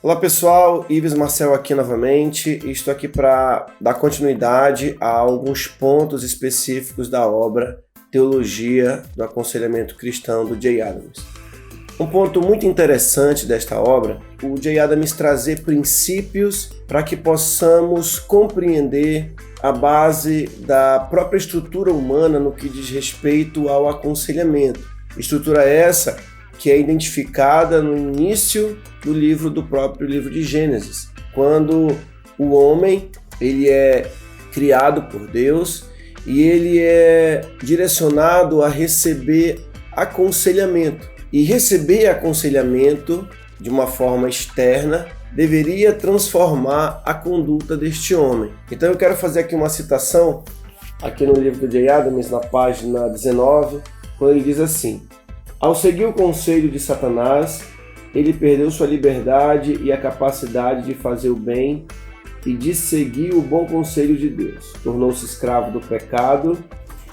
Olá pessoal, Ives Marcel aqui novamente e estou aqui para dar continuidade a alguns pontos específicos da obra Teologia do Aconselhamento Cristão do Jay Adams. Um ponto muito interessante desta obra, o Jay Adams trazer princípios para que possamos compreender a base da própria estrutura humana no que diz respeito ao aconselhamento. Estrutura essa que é identificada no início do próprio livro de Gênesis, quando o homem ele é criado por Deus e ele é direcionado a receber aconselhamento. E receber aconselhamento de uma forma externa deveria transformar a conduta deste homem. Então eu quero fazer aqui uma citação, aqui no livro do Jay Adams, na página 19, quando ele diz assim: ao seguir o conselho de Satanás, ele perdeu sua liberdade e a capacidade de fazer o bem e de seguir o bom conselho de Deus. Tornou-se escravo do pecado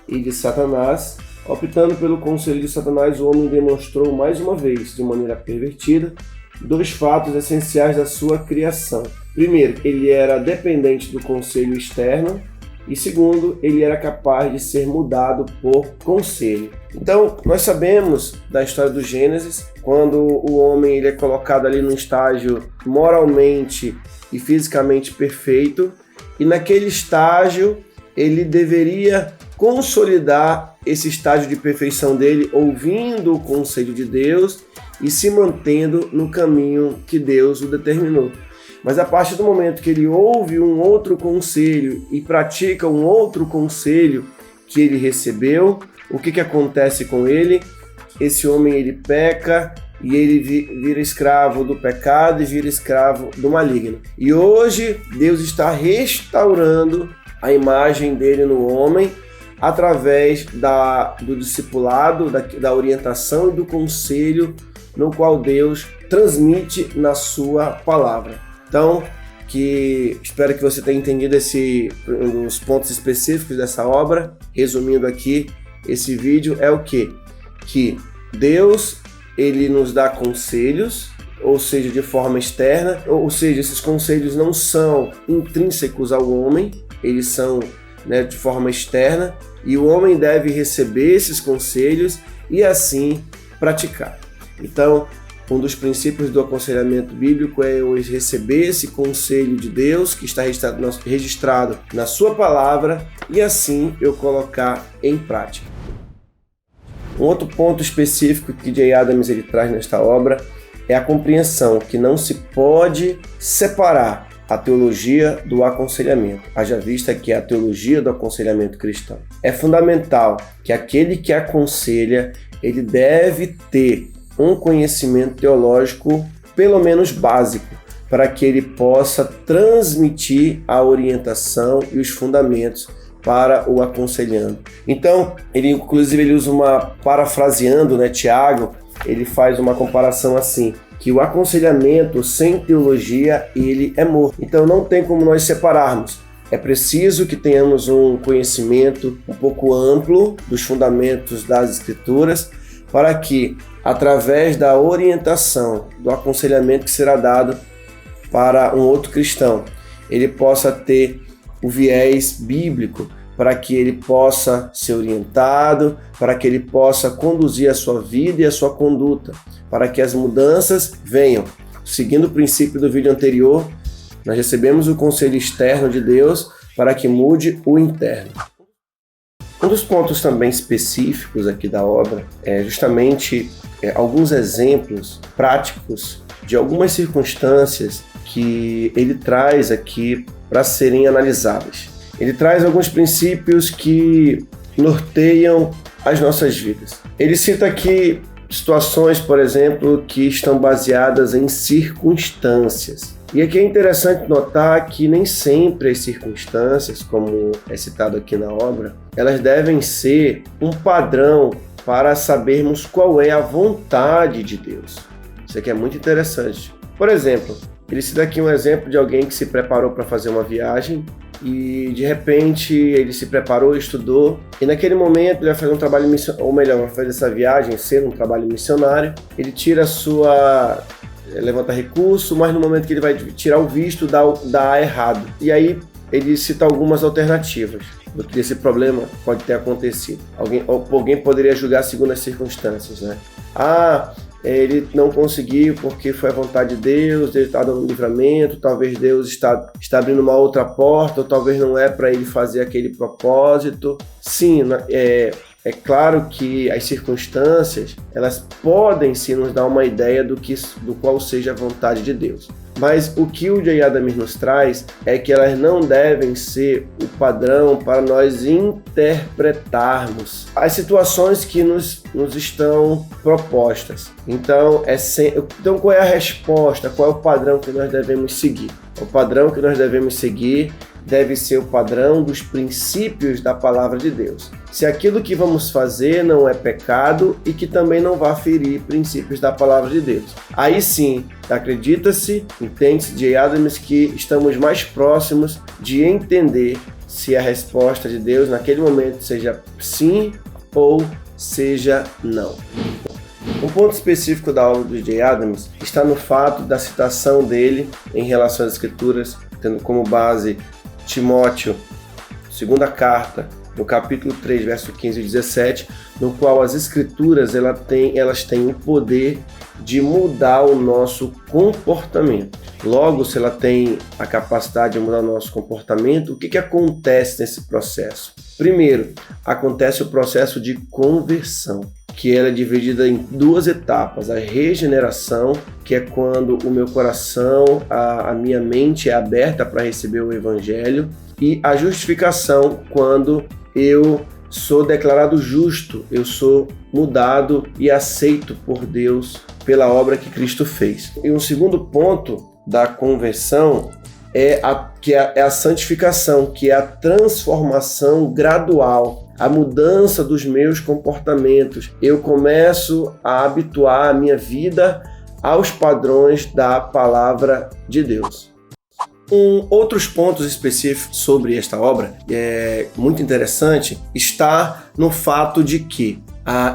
e de Satanás. Optando pelo conselho de Satanás, o homem demonstrou mais uma vez, de maneira pervertida, dois fatos essenciais da sua criação. Primeiro, ele era dependente do conselho externo. E segundo, ele era capaz de ser mudado por conselho. Então, nós sabemos da história do Gênesis, quando o homem ele é colocado ali num estágio moralmente e fisicamente perfeito, e naquele estágio ele deveria consolidar esse estágio de perfeição dele, ouvindo o conselho de Deus e se mantendo no caminho que Deus o determinou. Mas a partir do momento que ele ouve um outro conselho e pratica um outro conselho que ele recebeu, o que acontece com ele? Esse homem ele peca e ele vira escravo do pecado e vira escravo do maligno. E hoje Deus está restaurando a imagem dele no homem através do discipulado, da orientação e do conselho no qual Deus transmite na sua palavra. Então, espero que você tenha entendido os pontos específicos dessa obra. Resumindo aqui, esse vídeo é o quê? Que Deus, ele nos dá conselhos, ou seja, de forma externa, ou seja, esses conselhos não são intrínsecos ao homem, eles são, de forma externa, e o homem deve receber esses conselhos e assim praticar. Então, um dos princípios do aconselhamento bíblico é eu receber esse conselho de Deus que está registrado na sua palavra e assim eu colocar em prática. Um outro ponto específico que Jay Adams ele traz nesta obra é a compreensão que não se pode separar a teologia do aconselhamento, haja vista que é a teologia do aconselhamento cristão. É fundamental que aquele que aconselha, ele deve ter um conhecimento teológico pelo menos básico, para que ele possa transmitir a orientação e os fundamentos para o aconselhando. Então, ele usa parafraseando, Tiago, ele faz uma comparação assim, que o aconselhamento sem teologia, ele é morto. Então não tem como nós separarmos. É preciso que tenhamos um conhecimento um pouco amplo dos fundamentos das Escrituras, para que, através da orientação, do aconselhamento que será dado para um outro cristão, ele possa ter o viés bíblico, para que ele possa ser orientado, para que ele possa conduzir a sua vida e a sua conduta, para que as mudanças venham. Seguindo o princípio do vídeo anterior, nós recebemos o conselho externo de Deus para que mude o interno. Um dos pontos também específicos aqui da obra é justamente alguns exemplos práticos de algumas circunstâncias que ele traz aqui para serem analisadas. Ele traz alguns princípios que norteiam as nossas vidas. Ele cita aqui situações, por exemplo, que estão baseadas em circunstâncias. E aqui é interessante notar que nem sempre as circunstâncias, como é citado aqui na obra, elas devem ser um padrão para sabermos qual é a vontade de Deus. Isso aqui é muito interessante. Por exemplo, ele cita aqui um exemplo de alguém que se preparou para fazer uma viagem e de repente ele se preparou, estudou e naquele momento ele vai fazer um trabalho missionário, ou melhor, vai fazer essa viagem ser um trabalho missionário. Ele tira levanta recurso, mas no momento que ele vai tirar o visto, dá errado. E aí ele cita algumas alternativas do que esse problema pode ter acontecido. Alguém poderia julgar segundo as circunstâncias, né? Ele não conseguiu porque foi a vontade de Deus, ele está dando um livramento, talvez Deus está abrindo uma outra porta, ou talvez não é para ele fazer aquele propósito. Sim, é claro que as circunstâncias, elas podem sim nos dar uma ideia do qual seja a vontade de Deus. Mas o que o J. Adams nos traz é que elas não devem ser o padrão para nós interpretarmos as situações que nos estão propostas. Então, qual é a resposta? Qual é o padrão que nós devemos seguir? O padrão que nós devemos seguir deve ser o padrão dos princípios da palavra de Deus. Se aquilo que vamos fazer não é pecado e que também não vai ferir princípios da palavra de Deus. Aí sim, acredita-se, entende-se, J. Adams, que estamos mais próximos de entender se a resposta de Deus naquele momento seja sim ou seja não. Um ponto específico da obra do J. Adams está no fato da citação dele em relação às Escrituras, tendo como base Timóteo, segunda carta, no capítulo 3, verso 15 e 17, no qual as Escrituras elas têm o poder de mudar o nosso comportamento. Logo, se ela tem a capacidade de mudar o nosso comportamento, o que acontece nesse processo? Primeiro, acontece o processo de conversão, que ela é dividida em duas etapas. A regeneração, que é quando o meu coração, a minha mente é aberta para receber o Evangelho, e a justificação, quando eu sou declarado justo, eu sou mudado e aceito por Deus pela obra que Cristo fez. E um segundo ponto da conversão é a santificação, que é a transformação gradual, a mudança dos meus comportamentos. Eu começo a habituar a minha vida aos padrões da palavra de Deus. Outros pontos específicos sobre esta obra, é muito interessante, está no fato de que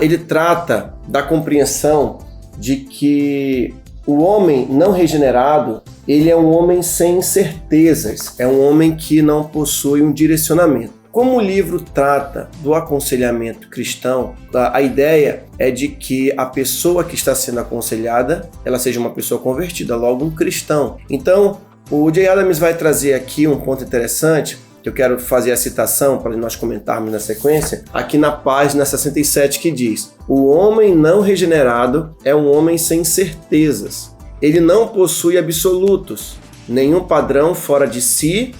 ele trata da compreensão de que o homem não regenerado, ele é um homem sem certezas, é um homem que não possui um direcionamento. Como o livro trata do aconselhamento cristão, a ideia é de que a pessoa que está sendo aconselhada, ela seja uma pessoa convertida, logo um cristão. Então, o J. Adams vai trazer aqui um ponto interessante, que eu quero fazer a citação para nós comentarmos na sequência, aqui na página 67, que diz: o homem não regenerado é um homem sem certezas. Ele não possui absolutos, nenhum padrão fora de si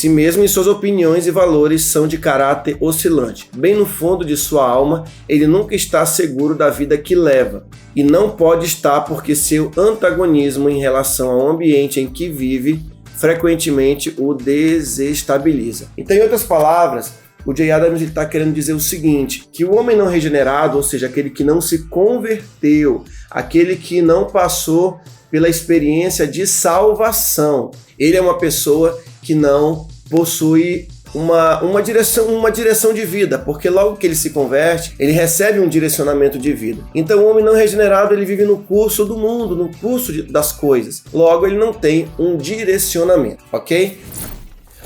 mesmo, e suas opiniões e valores são de caráter oscilante. Bem no fundo de sua alma, ele nunca está seguro da vida que leva, e não pode estar porque seu antagonismo em relação ao ambiente em que vive frequentemente o desestabiliza. Então, em outras palavras, o J. Adams está querendo dizer o seguinte, que o homem não regenerado, ou seja, aquele que não se converteu, aquele que não passou pela experiência de salvação, ele é uma pessoa que não possui uma direção de vida, porque logo que ele se converte, ele recebe um direcionamento de vida. Então o homem não regenerado, ele vive no curso do mundo, no curso das coisas. Logo ele não tem um direcionamento, ok?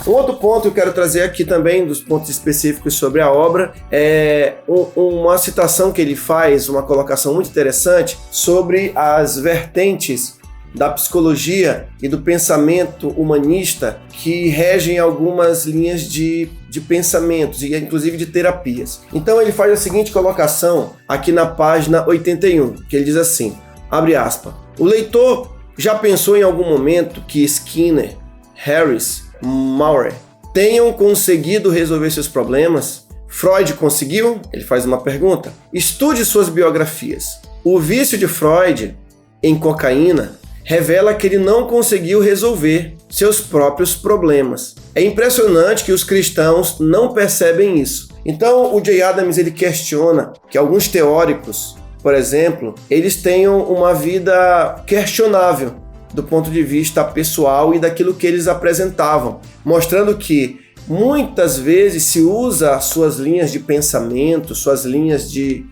Um outro ponto que eu quero trazer aqui também, dos pontos específicos sobre a obra, é uma citação que ele faz, uma colocação muito interessante sobre as vertentes da psicologia e do pensamento humanista que regem algumas linhas de pensamentos e inclusive de terapias. Então ele faz a seguinte colocação aqui na página 81, que ele diz assim, abre aspas, o leitor já pensou em algum momento que Skinner, Harris, Maurer tenham conseguido resolver seus problemas? Freud conseguiu? Ele faz uma pergunta. Estude suas biografias. O vício de Freud em cocaína revela que ele não conseguiu resolver seus próprios problemas. É impressionante que os cristãos não percebem isso. Então, o J. Adams ele questiona que alguns teóricos, por exemplo, eles tenham uma vida questionável do ponto de vista pessoal e daquilo que eles apresentavam, mostrando que muitas vezes se usa as suas linhas de pensamento,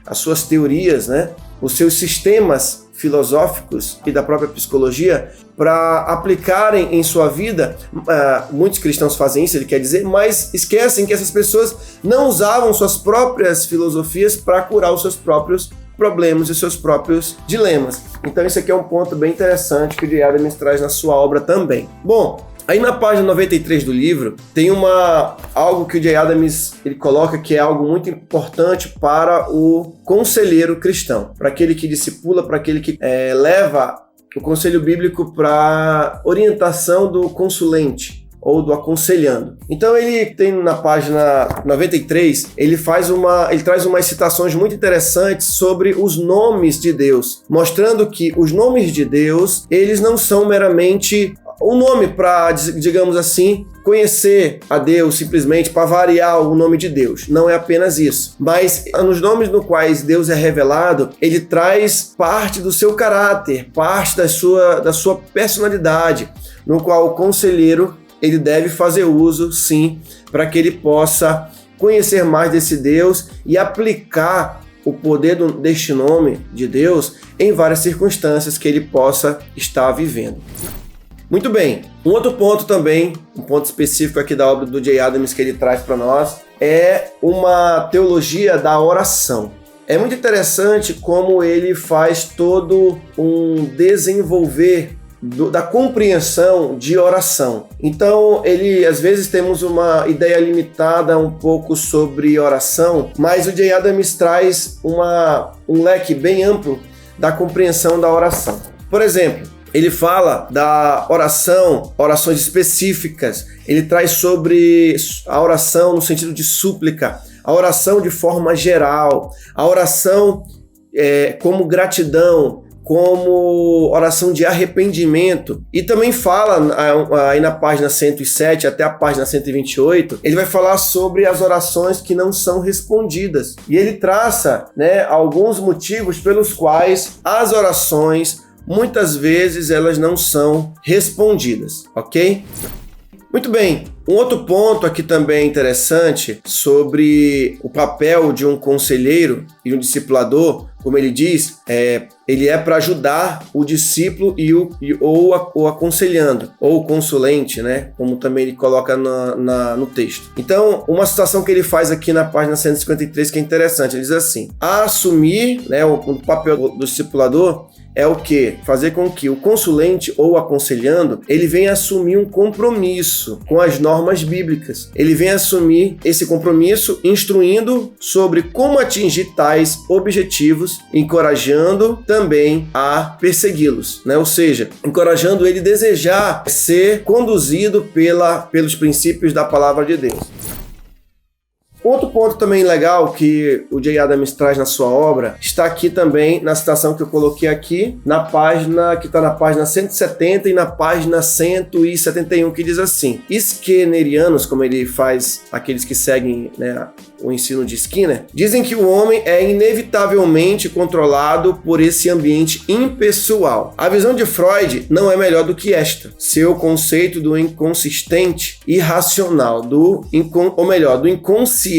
as suas teorias, né? Os seus sistemas filosóficos e da própria psicologia para aplicarem em sua vida. Muitos cristãos fazem isso, ele quer dizer, mas esquecem que essas pessoas não usavam suas próprias filosofias para curar os seus próprios problemas e os seus próprios dilemas. Então esse aqui é um ponto bem interessante que o Jay Adams traz na sua obra também. Bom, aí na página 93 do livro tem algo que o Jay Adams ele coloca que é algo muito importante para o conselheiro cristão, para aquele que discipula, para aquele que leva o conselho bíblico para orientação do consulente ou do aconselhando. Então ele tem na página 93, ele traz umas citações muito interessantes sobre os nomes de Deus, mostrando que os nomes de Deus, eles não são meramente um nome para, digamos assim, conhecer a Deus simplesmente para variar o nome de Deus. Não é apenas isso. Mas nos nomes nos quais Deus é revelado, ele traz parte do seu caráter, parte da sua personalidade, no qual o conselheiro ele deve fazer uso, sim, para que ele possa conhecer mais desse Deus e aplicar o poder deste nome de Deus em várias circunstâncias que ele possa estar vivendo. Muito bem, um outro ponto também, um ponto específico aqui da obra do Jay Adams que ele traz para nós, é uma teologia da oração. É muito interessante como ele faz todo um desenvolver da compreensão de oração. Então, às vezes temos uma ideia limitada um pouco sobre oração, mas o Jay Adams traz um leque bem amplo da compreensão da oração. Por exemplo, ele fala da orações específicas, ele traz sobre a oração no sentido de súplica, a oração de forma geral, a oração como gratidão, como oração de arrependimento. E também fala, aí na página 107 até a página 128, ele vai falar sobre as orações que não são respondidas. E ele traça, alguns motivos pelos quais as orações, muitas vezes, elas não são respondidas, ok? Muito bem, um outro ponto aqui também interessante sobre o papel de um conselheiro e um discipulador, como ele diz, ele é para ajudar o discípulo ou o aconselhando, ou o consulente, como também ele coloca no texto. Então, uma citação que ele faz aqui na página 153 que é interessante, ele diz assim: assumir, o papel do discipulador é o quê? Fazer com que o consulente ou aconselhando, ele venha assumir um compromisso com as normas bíblicas. Ele vem assumir esse compromisso instruindo sobre como atingir tais objetivos, encorajando também a persegui-los, Ou seja, encorajando ele a desejar ser conduzido pelos princípios da palavra de Deus. Outro ponto também legal que o Jay Adams traz na sua obra está aqui também na citação que eu coloquei aqui, que está na página 170 e na página 171, que diz assim: Skinnerianos, como ele faz aqueles que seguem o ensino de Skinner, dizem que o homem é inevitavelmente controlado por esse ambiente impessoal. A visão de Freud não é melhor do que esta. Seu conceito do inconsistente, irracional, do inconsciente,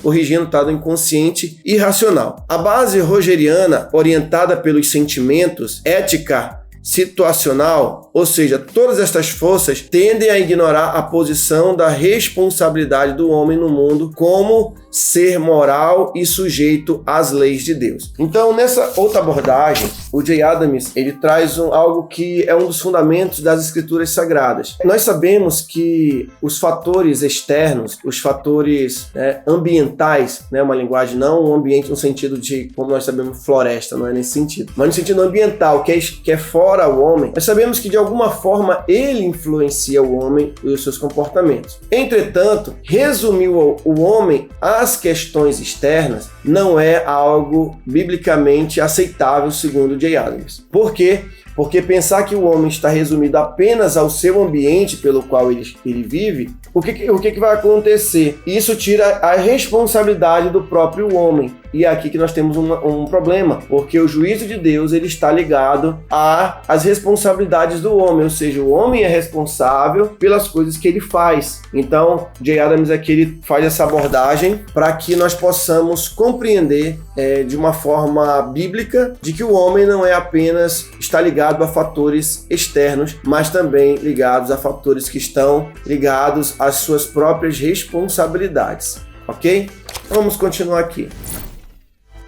corrigindo, do inconsciente irracional. A base rogeriana, orientada pelos sentimentos, ética situacional, ou seja, todas estas forças tendem a ignorar a posição da responsabilidade do homem no mundo como ser moral e sujeito às leis de Deus. Então, nessa outra abordagem, o Jay Adams ele traz algo que é um dos fundamentos das escrituras sagradas. Nós sabemos que os fatores externos, os fatores ambientais, uma linguagem não um ambiente no sentido de, como nós sabemos, floresta, não é nesse sentido, mas no sentido ambiental, que é fora o homem, nós sabemos que de alguma forma ele influencia o homem e os seus comportamentos. Entretanto, resumir o homem às questões externas não é algo biblicamente aceitável, segundo Jay Adams. Por quê? Porque pensar que o homem está resumido apenas ao seu ambiente pelo qual ele vive, o que vai acontecer? Isso tira a responsabilidade do próprio homem. E é aqui que nós temos um problema, porque o juízo de Deus ele está ligado às responsabilidades do homem, ou seja, o homem é responsável pelas coisas que ele faz. Então, Jay Adams aqui ele faz essa abordagem para que nós possamos compreender de uma forma bíblica de que o homem não é apenas está ligado a fatores externos, mas também ligados a fatores que estão ligados às suas próprias responsabilidades, ok? Vamos continuar aqui.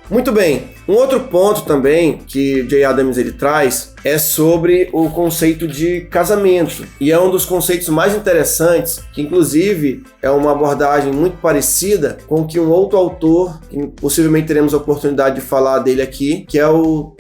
Muito bem, um outro ponto também que Jay Adams ele traz é sobre o conceito de casamento, e é um dos conceitos mais interessantes, que inclusive é uma abordagem muito parecida com que um outro autor, que possivelmente teremos a oportunidade de falar dele aqui, que é o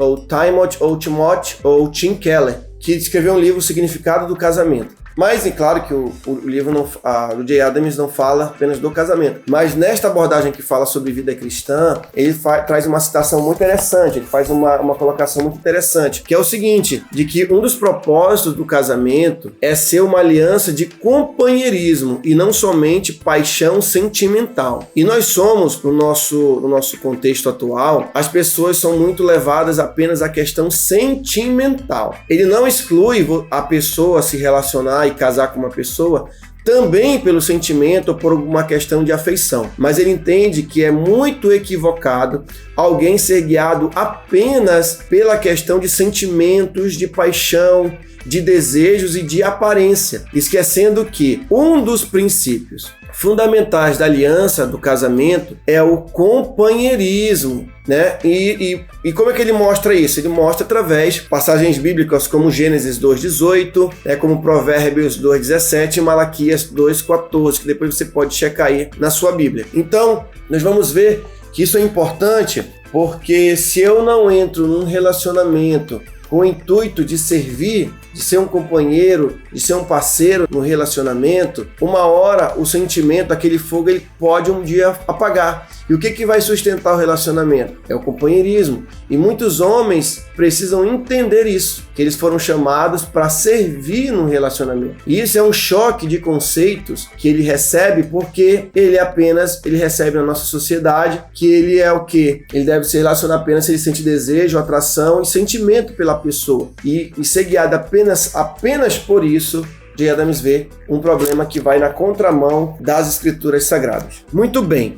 Tim Keller, que escreveu um livro, O Significado do Casamento. Mas é claro que o livro do Jay Adams não fala apenas do casamento. Mas nesta abordagem que fala sobre vida cristã, ele traz uma citação muito interessante, ele faz uma colocação muito interessante, que é o seguinte, de que um dos propósitos do casamento é ser uma aliança de companheirismo e não somente paixão sentimental. E nós somos, no nosso contexto atual, as pessoas são muito levadas apenas à questão sentimental. Ele não exclui a pessoa se relacionar e casar com uma pessoa também pelo sentimento ou por uma questão de afeição, mas ele entende que é muito equivocado alguém ser guiado apenas pela questão de sentimentos, de paixão, de desejos e de aparência, esquecendo que um dos princípios fundamentais da aliança, do casamento, é o companheirismo, né? E como é que ele mostra isso? Ele mostra através de passagens bíblicas como Gênesis 2:18, como Provérbios 2:17 e Malaquias 2:14, que depois você pode checar aí na sua Bíblia. Então, nós vamos ver que isso é importante, porque se eu não entro num relacionamento com o intuito de servir, de ser um companheiro, de ser um parceiro no relacionamento, uma hora o sentimento, aquele fogo, ele pode um dia apagar. E o que vai sustentar o relacionamento? É o companheirismo. E muitos homens precisam entender isso, que eles foram chamados para servir no relacionamento. E isso é um choque de conceitos que ele recebe, porque ele recebe na nossa sociedade que ele é o quê? Ele deve se relacionar apenas se ele sente desejo, atração e sentimento pela pessoa. E ser guiado apenas por isso, Jay Adams vê um problema que vai na contramão das escrituras sagradas. Muito bem.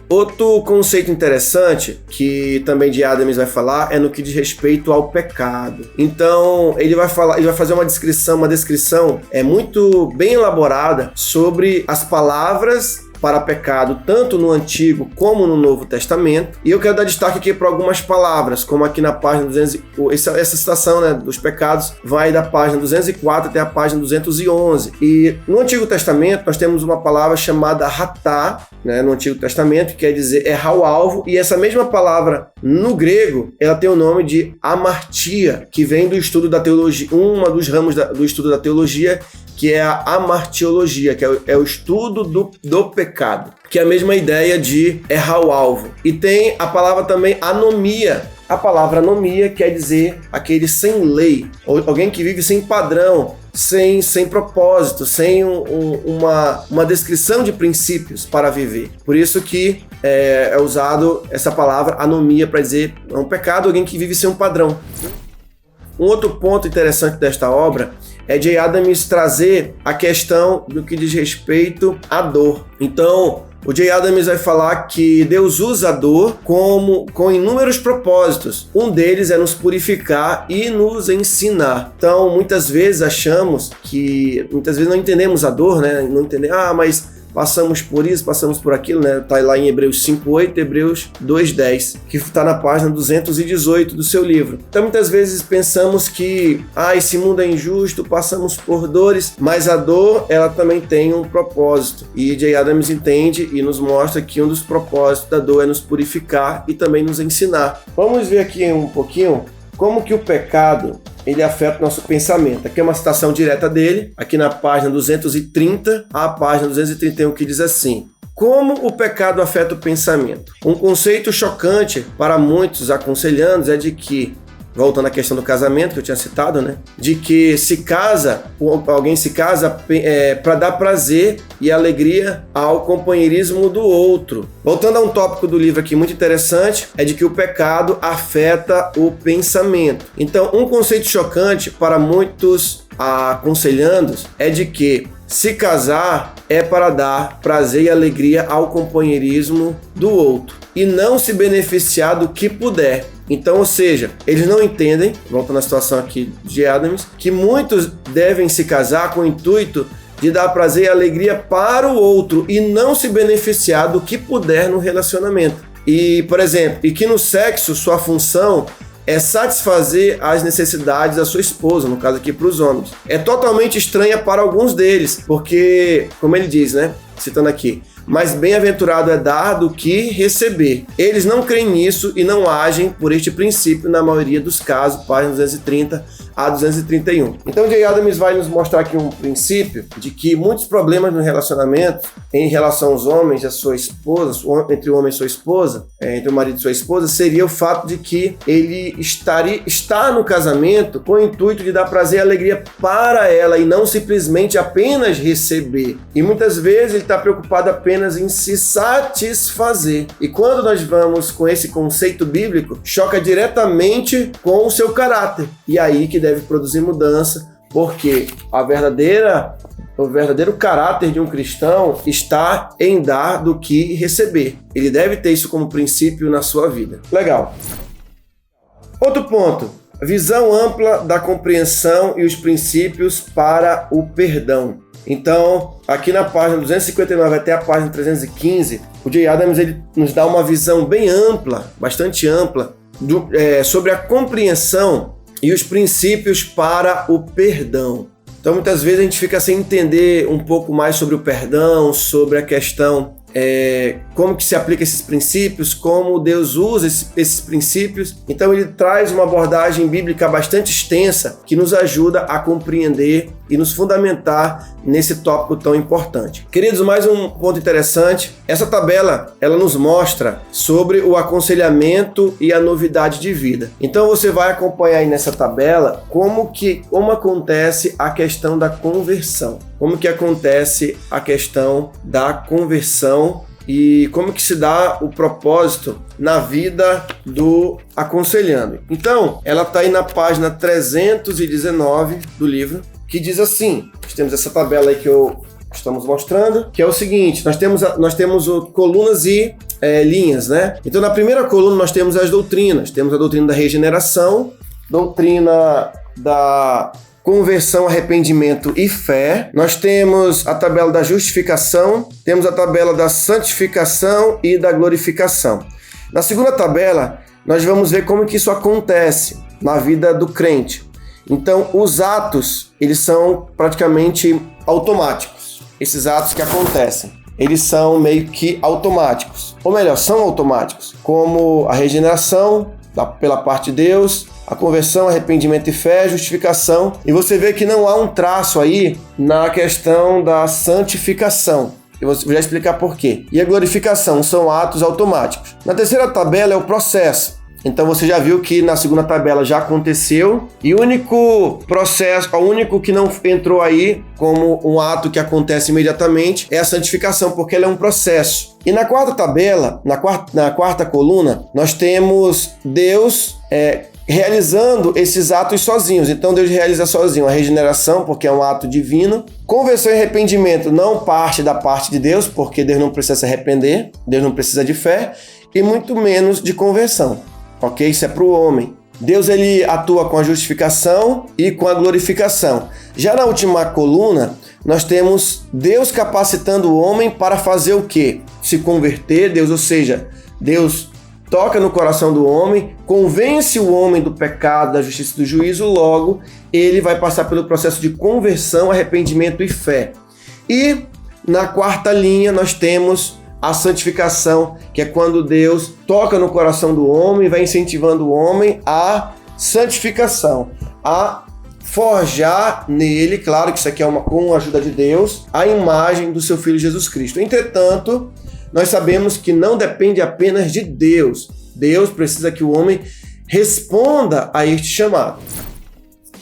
Outro conceito interessante que também Jay Adams vai falar é no que diz respeito ao pecado. Então, ele vai fazer uma descrição muito bem elaborada sobre as palavras para pecado, tanto no Antigo como no Novo Testamento. E eu quero dar destaque aqui para algumas palavras, como aqui na página 200, essa citação, né, dos pecados vai da página 204 até a página 211. E no Antigo Testamento nós temos uma palavra chamada ratá, né, no Antigo Testamento, que quer dizer errar o alvo, e essa mesma palavra no grego, ela tem o nome de amartia, que vem do estudo da teologia, dos ramos do estudo da teologia, que é a amartiologia, que é o estudo do pecado, que é a mesma ideia de errar o alvo. E tem a palavra também anomia. A palavra anomia quer dizer aquele sem lei, ou alguém que vive sem padrão, sem propósito, sem uma descrição de princípios para viver. Por isso que é usado essa palavra anomia para dizer um pecado, alguém que vive sem um padrão. Um outro ponto interessante desta obra é Jay Adams trazer a questão do que diz respeito à dor. Então, o Jay Adams vai falar que Deus usa a dor com inúmeros propósitos. Um deles é nos purificar e nos ensinar. Então, muitas vezes não entendemos a dor, né? Não entendemos, mas passamos por isso, passamos por aquilo, né? Tá lá em Hebreus 5:8, Hebreus 2:10, que está na página 218 do seu livro. Então, muitas vezes pensamos que, esse mundo é injusto, passamos por dores, mas a dor, ela também tem um propósito. E Jay Adams entende e nos mostra que um dos propósitos da dor é nos purificar e também nos ensinar. Vamos ver aqui um pouquinho como que o pecado ele afeta o nosso pensamento. Aqui é uma citação direta dele, aqui na página 230, a página 231, que diz assim: como o pecado afeta o pensamento? Um conceito chocante para muitos aconselhandos é de que voltando à questão do casamento que eu tinha citado, né? De que alguém se casa para dar prazer e alegria ao companheirismo do outro. Voltando a um tópico do livro aqui muito interessante, é de que o pecado afeta o pensamento. Então, um conceito chocante para muitos aconselhandos é de que se casar é para dar prazer e alegria ao companheirismo do outro e não se beneficiar do que puder. Então, ou seja, eles não entendem, voltando à situação aqui de Adams, que muitos devem se casar com o intuito de dar prazer e alegria para o outro e não se beneficiar do que puder no relacionamento. E, por exemplo, e que no sexo sua função é satisfazer as necessidades da sua esposa, no caso aqui para os homens. É totalmente estranha para alguns deles, porque, como ele diz, né? Citando aqui, mas bem-aventurado é dar do que receber. Eles não creem nisso e não agem por este princípio na maioria dos casos, páginas 230 a 231. Então, J. Adams vai nos mostrar aqui um princípio de que muitos problemas no relacionamento, em relação aos homens e a sua esposa, entre o homem e sua esposa, entre o marido e sua esposa, seria o fato de que ele está no casamento com o intuito de dar prazer e alegria para ela e não simplesmente apenas receber. E muitas vezes ele está preocupado apenas em se satisfazer. E quando nós vamos com esse conceito bíblico, choca diretamente com o seu caráter. E aí que deve produzir mudança, porque o verdadeiro caráter de um cristão está em dar do que receber. Ele deve ter isso como princípio na sua vida. Legal. Outro ponto. Visão ampla da compreensão e os princípios para o perdão. Então, aqui na página 259 até a página 315, o J. Adams ele nos dá uma visão bem ampla, bastante ampla, sobre a compreensão e os princípios para o perdão. Então, muitas vezes a gente fica sem entender um pouco mais sobre o perdão, sobre a questão como que se aplica esses princípios, como Deus usa esses princípios. Então ele traz uma abordagem bíblica bastante extensa que nos ajuda a compreender e nos fundamentar nesse tópico tão importante. Queridos, mais um ponto interessante. Essa tabela, ela nos mostra sobre o aconselhamento e a novidade de vida. Então você vai acompanhar aí nessa tabela como acontece a questão da conversão. Como que acontece a questão da conversão e como que se dá o propósito na vida do aconselhando. Então, ela está aí na página 319 do livro, que diz assim, nós temos essa tabela aí que estamos mostrando, que é o seguinte, nós temos colunas e linhas, né? Então, na primeira coluna nós temos as doutrinas, temos a doutrina da regeneração, doutrina da conversão, arrependimento e fé. Nós temos a tabela da justificação, temos a tabela da santificação e da glorificação. Na segunda tabela, nós vamos ver como que isso acontece na vida do crente. Então, os atos, eles são praticamente automáticos. Esses atos que acontecem, eles são meio que automáticos. Ou melhor, são automáticos, como a regeneração pela parte de Deus, a conversão, arrependimento e fé, justificação. E você vê que não há um traço aí na questão da santificação. Eu vou já explicar por quê. E a glorificação são atos automáticos. Na terceira tabela é o processo. Então você já viu que na segunda tabela já aconteceu. E o único processo, o único que não entrou aí como um ato que acontece imediatamente é a santificação, porque ela é um processo. E na quarta tabela, na quarta coluna, nós temos Deus realizando esses atos sozinhos. Então Deus realiza sozinho a regeneração, porque é um ato divino. Conversão e arrependimento não parte da parte de Deus, porque Deus não precisa se arrepender, Deus não precisa de fé, e muito menos de conversão. Ok? Isso é para o homem. Deus ele atua com a justificação e com a glorificação. Já na última coluna, nós temos Deus capacitando o homem para fazer o quê? Se converter, ou seja, Deus toca no coração do homem, convence o homem do pecado, da justiça e do juízo, logo ele vai passar pelo processo de conversão, arrependimento e fé. E na quarta linha nós temos a santificação, que é quando Deus toca no coração do homem e vai incentivando o homem à santificação, a forjar nele, claro que isso aqui é com a ajuda de Deus, a imagem do seu Filho Jesus Cristo. Entretanto, nós sabemos que não depende apenas de Deus. Deus precisa que o homem responda a este chamado.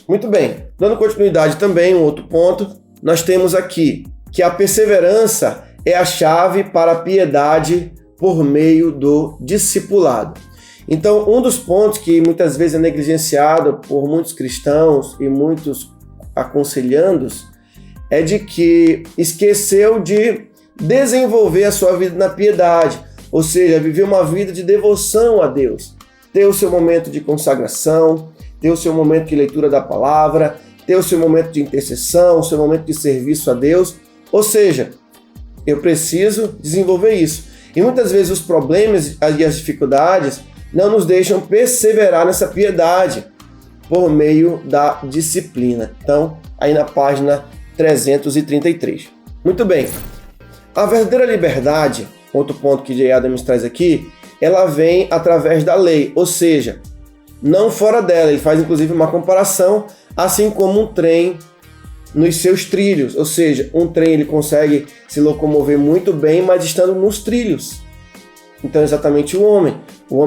Muito bem, dando continuidade também, um outro ponto, nós temos aqui que a perseverança é a chave para a piedade por meio do discipulado. Então, um dos pontos que muitas vezes é negligenciado por muitos cristãos e muitos aconselhandos é de que esqueceu de desenvolver a sua vida na piedade, ou seja, viver uma vida de devoção a Deus, ter o seu momento de consagração, ter o seu momento de leitura da palavra, ter o seu momento de intercessão, o seu momento de serviço a Deus, ou seja, eu preciso desenvolver isso. E muitas vezes os problemas e as dificuldades não nos deixam perseverar nessa piedade por meio da disciplina. Então, aí na página 333. Muito bem. A verdadeira liberdade, outro ponto que J. Adams traz aqui, ela vem através da lei, ou seja, não fora dela. Ele faz inclusive uma comparação, assim como um trem nos seus trilhos, ou seja, um trem ele consegue se locomover muito bem, mas estando nos trilhos. Então, exatamente o homem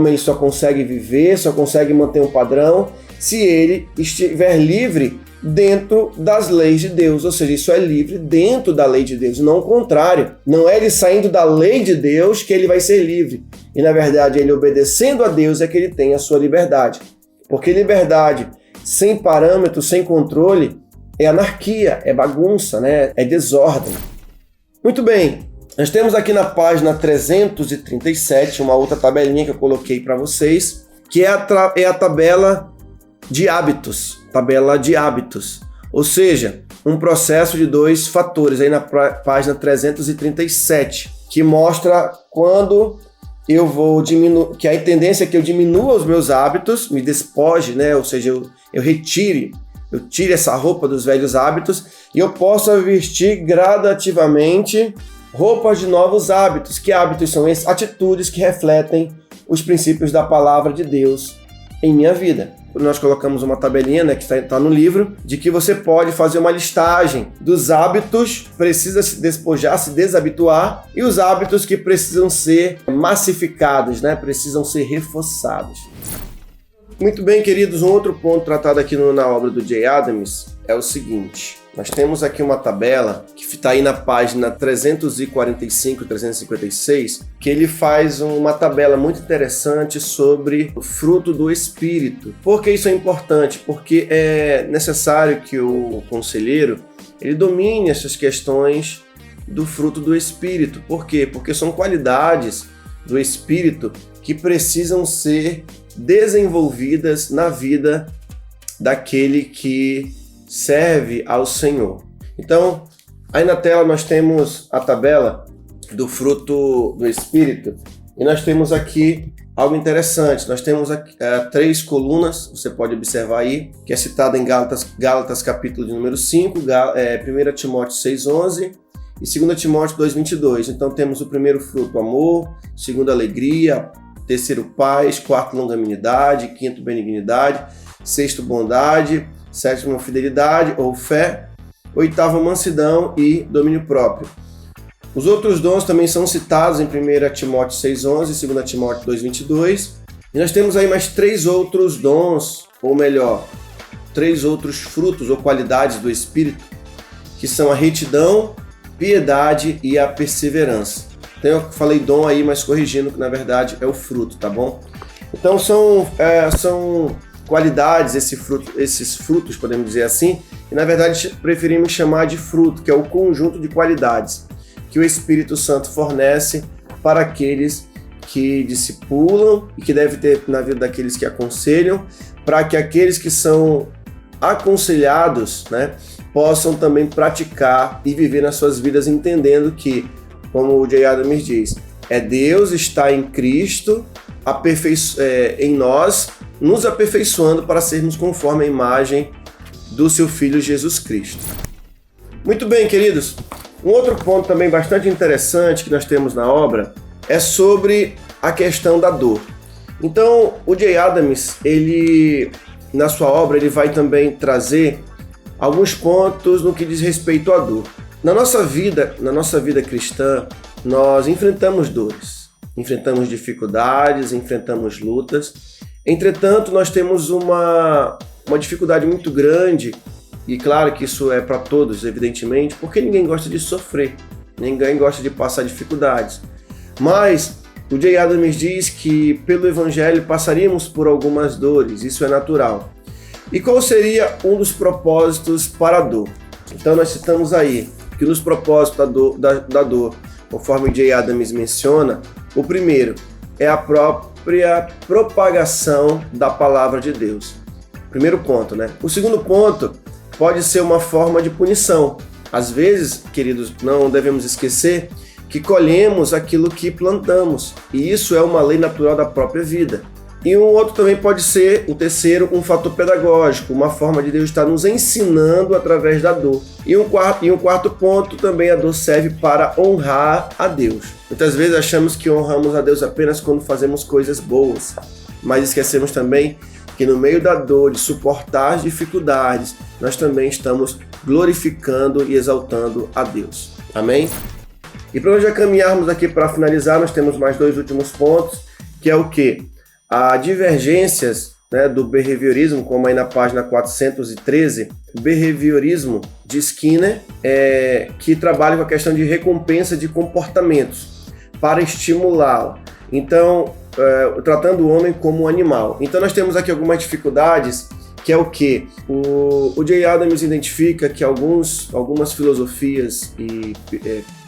ele só consegue viver, só consegue manter um padrão se ele estiver livre dentro das leis de Deus, ou seja, isso é livre dentro da lei de Deus, não o contrário. Não é ele saindo da lei de Deus que ele vai ser livre, e na verdade ele obedecendo a Deus é que ele tem a sua liberdade, porque liberdade sem parâmetro, sem controle, é anarquia, é bagunça, né? É desordem. Muito bem, nós temos aqui na página 337 uma outra tabelinha que eu coloquei para vocês, que é a tabela de hábitos. Tabela de hábitos, ou seja, um processo de 2 fatores, aí na página 337, que mostra quando eu vou diminuir, que a tendência é que eu diminua os meus hábitos, me despoje, né? Ou seja, eu tire essa roupa dos velhos hábitos e eu possa vestir gradativamente roupas de novos hábitos. Que hábitos são esses? Atitudes que refletem os princípios da palavra de Deus em minha vida. Nós colocamos uma tabelinha, né, que está no livro, de que você pode fazer uma listagem dos hábitos que precisa se despojar, se desabituar, e os hábitos que precisam ser massificados, né, precisam ser reforçados. Muito bem, queridos, um outro ponto tratado aqui na obra do J. Adams é o seguinte. Nós temos aqui uma tabela que está aí na página 345, 356, que ele faz uma tabela muito interessante sobre o fruto do Espírito. Por que isso é importante? Porque é necessário que o conselheiro ele domine essas questões do fruto do Espírito. Por quê? Porque são qualidades do Espírito que precisam ser desenvolvidas na vida daquele que serve ao Senhor. Então, aí na tela nós temos a tabela do fruto do Espírito e nós temos aqui algo interessante. Nós temos aqui 3 colunas, você pode observar aí, que é citado em Gálatas capítulo de número 5, 1 Timóteo 6,11 e 2 Timóteo 2,22. Então temos o primeiro fruto, amor, segundo, alegria, terceiro, paz, quarto, longanimidade, quinto, benignidade, sexto, bondade, sétimo, fidelidade ou fé, oitavo, mansidão e domínio próprio. Os outros dons também são citados em 1 Timóteo 6,11 e 2 Timóteo 2,22. E nós temos aí mais 3 outros dons, ou melhor, 3 outros frutos ou qualidades do Espírito, que são a retidão, piedade e a perseverança. Então eu falei dom aí, mas corrigindo que na verdade é o fruto, tá bom? Então são qualidades, esses frutos, podemos dizer assim, e na verdade preferimos chamar de fruto, que é o conjunto de qualidades que o Espírito Santo fornece para aqueles que discipulam e que deve ter na vida daqueles que aconselham, para que aqueles que são aconselhados, né, possam também praticar e viver nas suas vidas entendendo que, como o J. Adams diz, Deus está em Cristo, em nós, nos aperfeiçoando para sermos conforme a imagem do seu Filho Jesus Cristo. Muito bem, queridos. Um outro ponto também bastante interessante que nós temos na obra é sobre a questão da dor. Então, o J. Adams, na sua obra, ele vai também trazer alguns pontos no que diz respeito à dor. Na nossa vida cristã, nós enfrentamos dores, enfrentamos dificuldades, enfrentamos lutas, Entretanto, nós temos uma dificuldade muito grande, e claro que isso é para todos, evidentemente, porque ninguém gosta de sofrer, ninguém gosta de passar dificuldades. Mas o Jay Adams diz que pelo Evangelho passaríamos por algumas dores, isso é natural. E qual seria um dos propósitos para a dor? Então nós citamos aí que nos propósitos da dor, conforme o Jay Adams menciona, o primeiro é a própria propagação da palavra de Deus. Primeiro ponto, né? O segundo ponto pode ser uma forma de punição. Às vezes, queridos, não devemos esquecer que colhemos aquilo que plantamos, e isso é uma lei natural da própria vida. E um outro também pode ser, o terceiro, um fator pedagógico, uma forma de Deus estar nos ensinando através da dor. E um quarto ponto, também a dor serve para honrar a Deus. Muitas vezes achamos que honramos a Deus apenas quando fazemos coisas boas, mas esquecemos também que no meio da dor, de suportar as dificuldades, nós também estamos glorificando e exaltando a Deus. Amém? E para nós já caminharmos aqui para finalizar, nós temos mais dois últimos pontos, que é o quê? As divergências, né, do behaviorismo, como aí na página 413, o behaviorismo de Skinner, que trabalha com a questão de recompensa de comportamentos para estimulá-lo. Então, tratando o homem como um animal. Então nós temos aqui algumas dificuldades, que é o quê? O Jay Adams identifica que algumas filosofias e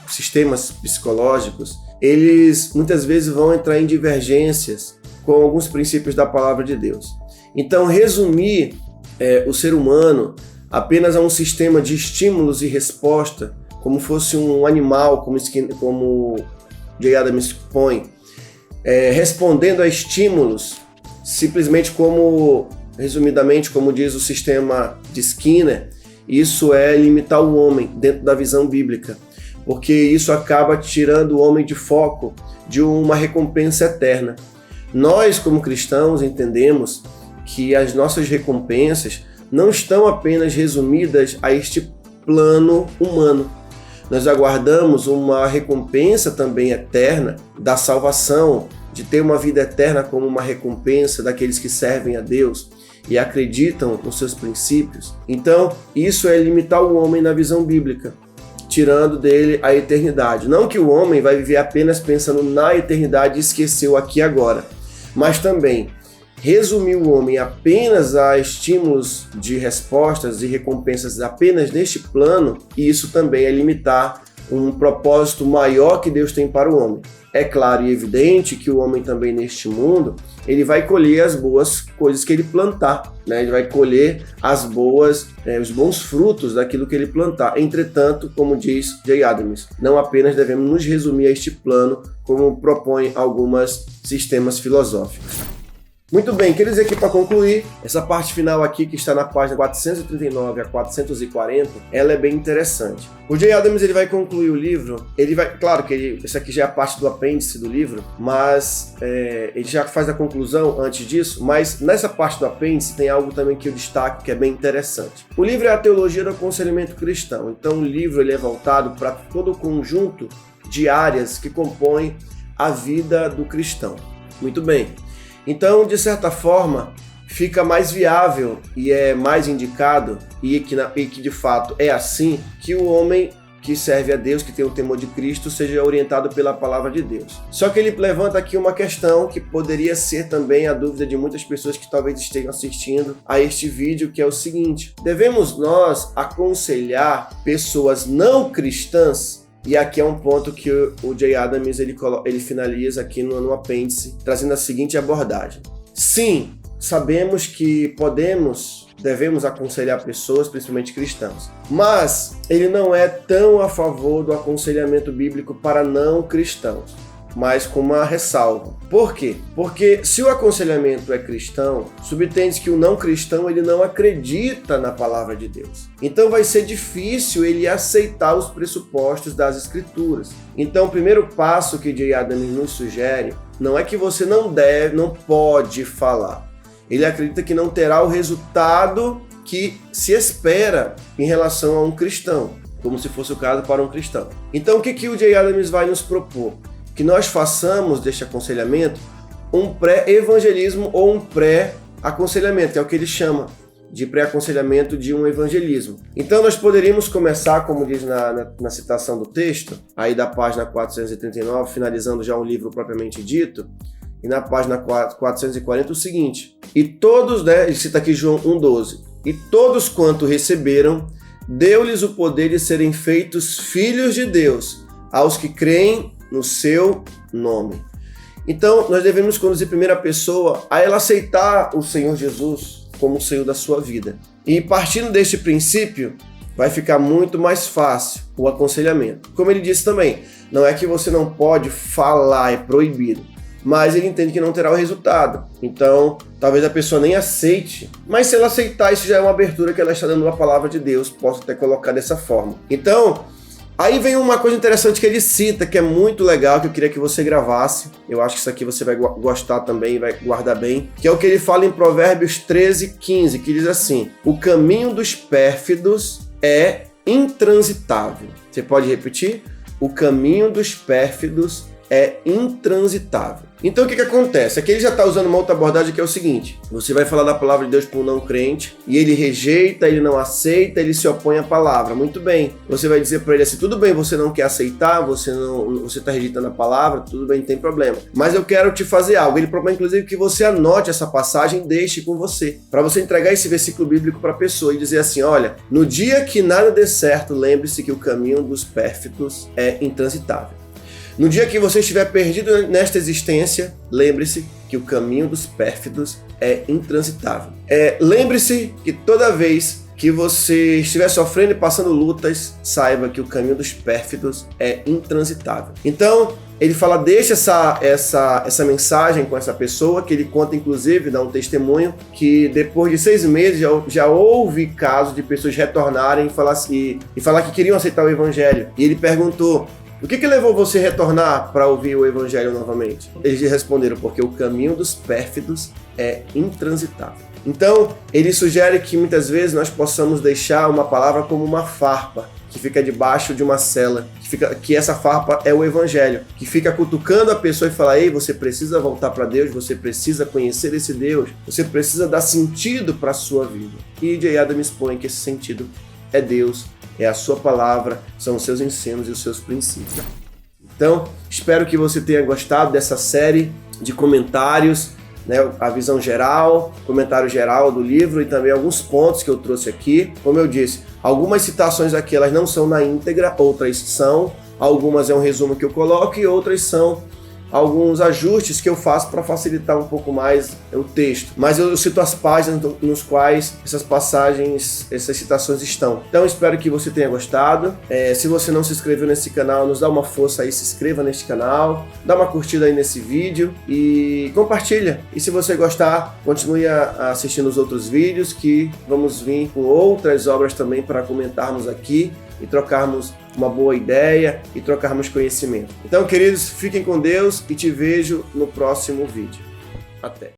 sistemas psicológicos, eles muitas vezes vão entrar em divergências com alguns princípios da palavra de Deus. Então, resumir o ser humano apenas a um sistema de estímulos e resposta, como fosse um animal, como Jay Adams põe, respondendo a estímulos, simplesmente resumidamente, como diz o sistema de Skinner, isso é limitar o homem dentro da visão bíblica, porque isso acaba tirando o homem de foco de uma recompensa eterna. Nós, como cristãos, entendemos que as nossas recompensas não estão apenas resumidas a este plano humano. Nós aguardamos uma recompensa também eterna da salvação, de ter uma vida eterna como uma recompensa daqueles que servem a Deus e acreditam nos seus princípios. Então, isso é limitar o homem na visão bíblica, tirando dele a eternidade. Não que o homem vai viver apenas pensando na eternidade e esqueceu aqui e agora, mas também resumir o homem apenas a estímulos de respostas e recompensas apenas neste plano, e isso também é limitar um propósito maior que Deus tem para o homem. É claro e evidente que o homem também neste mundo, ele vai colher as boas coisas que ele plantar, né? Ele vai colher os bons frutos daquilo que ele plantar. Entretanto, como diz Jay Adams, não apenas devemos nos resumir a este plano, como propõem alguns sistemas filosóficos. Muito bem, quero dizer aqui para concluir, essa parte final aqui que está na página 439 a 440, ela é bem interessante. O Jay Adams ele vai concluir o livro, claro que isso aqui já é a parte do apêndice do livro, mas ele já faz a conclusão antes disso, mas nessa parte do apêndice tem algo também que eu destaco que é bem interessante. O livro é a teologia do aconselhamento cristão, então o livro ele é voltado para todo o conjunto de áreas que compõem a vida do cristão. Muito bem. Então, de certa forma, fica mais viável e é mais indicado, e que de fato é assim, que o homem que serve a Deus, que tem o temor de Cristo, seja orientado pela palavra de Deus. Só que ele levanta aqui uma questão que poderia ser também a dúvida de muitas pessoas que talvez estejam assistindo a este vídeo, que é o seguinte: devemos nós aconselhar pessoas não cristãs? E aqui é um ponto que o Jay Adams ele finaliza aqui no apêndice, trazendo a seguinte abordagem. Sim, sabemos que devemos aconselhar pessoas, principalmente cristãos, mas ele não é tão a favor do aconselhamento bíblico para não cristãos, mas com uma ressalva. Por quê? Porque se o aconselhamento é cristão, subtende que o não cristão ele não acredita na palavra de Deus. Então vai ser difícil ele aceitar os pressupostos das escrituras. Então o primeiro passo que Jay Adams nos sugere não é que você não pode falar. Ele acredita que não terá o resultado que se espera em relação a um cristão, como se fosse o caso para um cristão. Então o que o Jay Adams vai nos propor? Que nós façamos deste aconselhamento um pré-evangelismo ou um pré-aconselhamento, que é o que ele chama de pré-aconselhamento de um evangelismo. Então nós poderíamos começar, como diz na citação do texto, aí da página 439, finalizando já um livro propriamente dito, e na página 440 o seguinte: e todos, né, ele cita aqui João 1,12, e todos quanto receberam, deu-lhes o poder de serem feitos filhos de Deus, aos que creem no seu nome. Então nós devemos conduzir a primeira pessoa a ela aceitar o Senhor Jesus como o Senhor da sua vida. E partindo deste princípio, vai ficar muito mais fácil o aconselhamento. Como ele disse também, não é que você não pode falar, é proibido, mas ele entende que não terá o resultado. Então, talvez a pessoa nem aceite, mas se ela aceitar, isso já é uma abertura que ela está dando à palavra de Deus, posso até colocar dessa forma. Então, aí vem uma coisa interessante que ele cita, que é muito legal, que eu queria que você gravasse. Eu acho que isso aqui você vai gostar também, vai guardar bem. Que é o que ele fala em Provérbios 13:15, que diz assim: o caminho dos pérfidos é intransitável. Você pode repetir? O caminho dos pérfidos é intransitável. Então o que acontece? Aqui ele já está usando uma outra abordagem que é o seguinte: você vai falar da palavra de Deus para um não crente e ele rejeita, ele não aceita, ele se opõe à palavra. Muito bem. Você vai dizer para ele assim: tudo bem, você não quer aceitar, você está rejeitando a palavra, tudo bem, não tem problema. Mas eu quero te fazer algo. Ele propõe inclusive que você anote essa passagem e deixe com você, para você entregar esse versículo bíblico para a pessoa e dizer assim: olha, no dia que nada der certo, lembre-se que o caminho dos pérfidos é intransitável. No dia que você estiver perdido nesta existência, lembre-se que o caminho dos pérfidos é intransitável. Lembre-se que toda vez que você estiver sofrendo e passando lutas, saiba que o caminho dos pérfidos é intransitável. Então, ele fala, deixa essa mensagem com essa pessoa, que ele conta, inclusive, dá um testemunho, que depois de 6 meses já houve casos de pessoas retornarem e falar que queriam aceitar o evangelho. E ele perguntou: o que levou você a retornar para ouvir o evangelho novamente? Eles responderam: porque o caminho dos pérfidos é intransitável. Então, ele sugere que muitas vezes nós possamos deixar uma palavra como uma farpa, que fica debaixo de uma cela, que essa farpa é o evangelho, que fica cutucando a pessoa e fala: ei, você precisa voltar para Deus, você precisa conhecer esse Deus, você precisa dar sentido para a sua vida. E J. Adams expõe que esse sentido é Deus, é a sua palavra, são os seus ensinos e os seus princípios. Então, espero que você tenha gostado dessa série de comentários, né, a visão geral, comentário geral do livro e também alguns pontos que eu trouxe aqui. Como eu disse, algumas citações aqui elas não são na íntegra, outras são, algumas é um resumo que eu coloco e outras são alguns ajustes que eu faço para facilitar um pouco mais o texto. Mas eu cito as páginas nos quais essas passagens, essas citações estão. Então espero que você tenha gostado. Se você não se inscreveu nesse canal, nos dá uma força aí, se inscreva neste canal, dá uma curtida aí nesse vídeo e compartilha. E se você gostar, continue assistindo os outros vídeos, que vamos vir com outras obras também para comentarmos aqui e trocarmos uma boa ideia e trocarmos conhecimento. Então, queridos, fiquem com Deus e te vejo no próximo vídeo. Até!